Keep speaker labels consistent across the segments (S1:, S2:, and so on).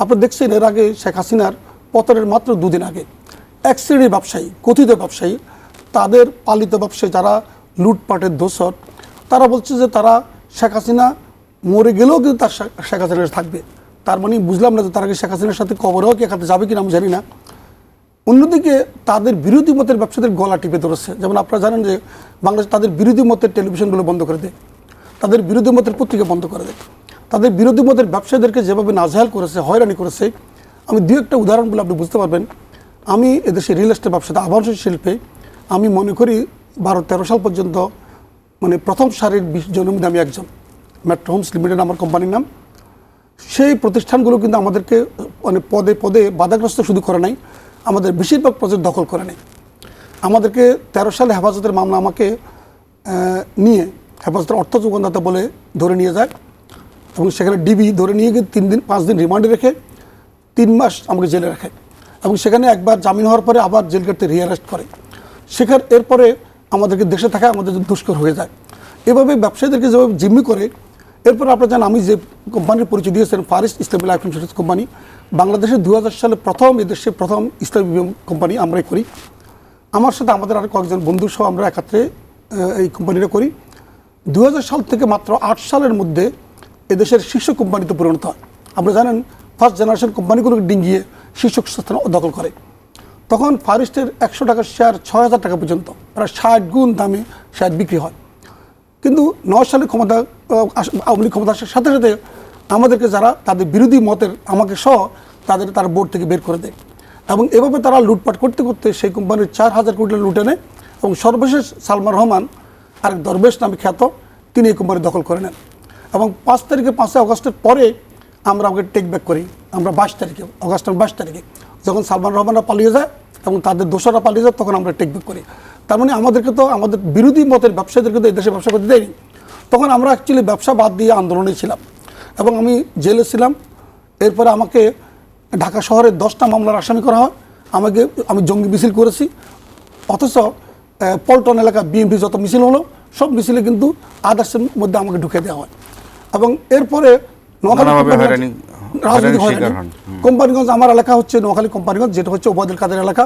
S1: আপনি দেখছেন এর আগে শেখ হাসিনার পতনের মাত্র 2 দিন আগে এক শ্রেণীর ব্যবসায়ী, কথিত ব্যবসায়ী, তাদের পালিত ব্যবসায়ী যারা লুটপাটের দোষর, তারা বলছে যে তারা শেখ হাসিনা মরে গেলেও কিন্তু তার শেখ হাসিনার থাকবে। তার মানে বুঝলাম না যে তারা কি শেখ হাসিনার সাথে কবরেও কি একাতে যাবে কিনা আমি জানি না। অন্যদিকে তাদের বিরোধী মতের ব্যবসাদের গলা টিপে ধরেছে। যেমন আপনারা জানেন যে বাংলাদেশ তাদের বিরোধী মতের টেলিভিশনগুলো বন্ধ করে দেয়, তাদের বিরোধী মতের পত্রিকা বন্ধ করে দেয়, তাদের বিরোধী মতের ব্যবসায়ীদেরকে যেভাবে নাজেহাল করেছে, হয়রানি করেছে। আমি দু একটা উদাহরণ বলে আপনি বুঝতে পারবেন। আমি এদেশে রিয়েল এস্টেট ব্যবসাতে, আবাসন শিল্পে আমি মনে করি 12-13 সাল পর্যন্ত মানে প্রথম সারির 20 জনের মধ্যে আমি একজন। মেট্রো হোমস লিমিটেড আমার কোম্পানির নাম। সেই প্রতিষ্ঠানগুলো কিন্তু আমাদেরকে মানে পদে পদে বাধাগ্রস্ত শুধু করে নাই, আমাদের বেশিরভাগ প্রজেক্ট দখল করে নেয়। আমাদেরকে 13 সালে হেফাজতের মামলা আমাকে নিয়ে হেফাজতের অর্থ যোগানদাতা বলে ধরে নিয়ে যায় এবং সেখানে ডিবি ধরে নিয়ে গিয়ে 3-5 দিন রিমান্ডে রেখে 3 মাস আমাকে জেলে রাখে এবং সেখানে একবার জামিন হওয়ার পরে আবার জেল কাটতে রিঅ্যারেস্ট করে। সেখানে এরপরে আমাদেরকে দেশে থাকা আমাদের দুষ্কর হয়ে যায়। এভাবে ব্যবসায়ীদেরকে যেভাবে জিম্মি করে, এরপর আপনারা জানেন আমি যে কোম্পানির পরিচয় দিয়েছেন ফারিস্ট ইসলামী লাইফ ইন্স্যুরেন্স কোম্পানি, বাংলাদেশের 2000 সালে প্রথম এদেশে প্রথম ইসলামী কোম্পানি আমরাই করি। আমার সাথে আমাদের আর কয়েকজন বন্ধু সহ আমরা একাত্রে এই কোম্পানিটা করি। 2000 সাল থেকে মাত্র 8 সালের মধ্যে এদেশের শীর্ষ কোম্পানিতে পরিণত হয়। আপনারা জানেন ফার্স্ট জেনারেশন কোম্পানিগুলোকে ডিঙ্গিয়ে শীর্ষ স্থান দখল করে। তখন ফারিস্টের 100 টাকার শেয়ার 6000 টাকা পর্যন্ত, প্রায় 60 গুণ দামে শেয়ার বিক্রি হয়। কিন্তু 9 সালে আওয়ামী লীগ ক্ষমতা আসার সাথে সাথে আমাদেরকে যারা তাদের বিরোধী মতের, আমাকে সহ তারা বোর্ড থেকে বের করে দেয় এবং এভাবে তারা লুটপাট করতে করতে সেই কোম্পানির 4000 কোটি লুটে নেয় এবং সর্বশেষ সালমান রহমান আরেক দরবেশ নামে খ্যাত, তিনি এই কোম্পানি দখল করে নেন এবং 5 আগস্টের পরে আমরা আমাকে টেক ব্যাক করি। আমরা 22 তারিখে যখন সালমান রহমানরা পালিয়ে যায় এবং তাদের দোষরা পালিয়ে যায়, তখন আমরা টেক ব্যাক করি। তার মানে আমাদেরকে তো আমাদের বিরোধী মতের ব্যবসায়ীদেরকে তো এই দেশে ব্যবসা করতে দেয়নি। তখন আমরা অ্যাকচুয়ালি ব্যবসা বাদ দিয়ে আন্দোলনে ছিলাম এবং আমি জেলে ছিলাম। এরপরে আমাকে ঢাকা শহরে 10টা মামলার আসামি করা হয়। আমি জঙ্গি মিছিল করেছি, অথচ পল্টন এলাকা বিএনপি যত মিছিল হলো সব মিছিলে কিন্তু আদার্সের মধ্যে আমাকে ঢুকে দেওয়া হয় এবং এরপরে রাজনৈতিক কোম্পানিগঞ্জ, আমার এলাকা হচ্ছে নোয়াখালী কোম্পানিগঞ্জ, যেটা হচ্ছে ওবায়দুল কাদের এলাকা।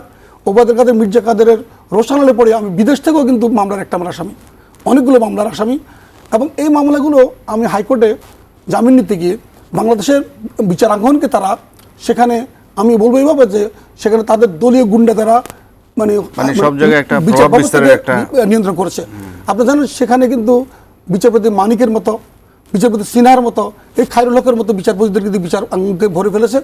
S1: ওবায়দুল কাদের মির্জা কাদেরের রোশনালে পড়ে আমি বিদেশ থেকেও কিন্তু মামলার একটা আমার আসামি, অনেকগুলো মামলার আসামি। এবং এই মামলাগুলো আমি হাইকোর্টে জামিন নিতে গিয়ে বাংলাদেশের বিচারাঙ্গনকে তারা সেখানে, আমি বলবো এইভাবে যে সেখানে তাদের দলীয় গুন্ডা দ্বারা মানে
S2: সব জায়গায় একটা
S1: বিচার ব্যবস্থাকে নিয়ন্ত্রণ করেছে। আপনি জানেন সেখানে কিন্তু বিচারপতি মানিকের মতো, বিচারপতি সিনহার মতো, এই খায়রুল হকের মতো বিচারপতিদের কিন্তু বিচার আঙ্গনকে ভরে ফেলেছে।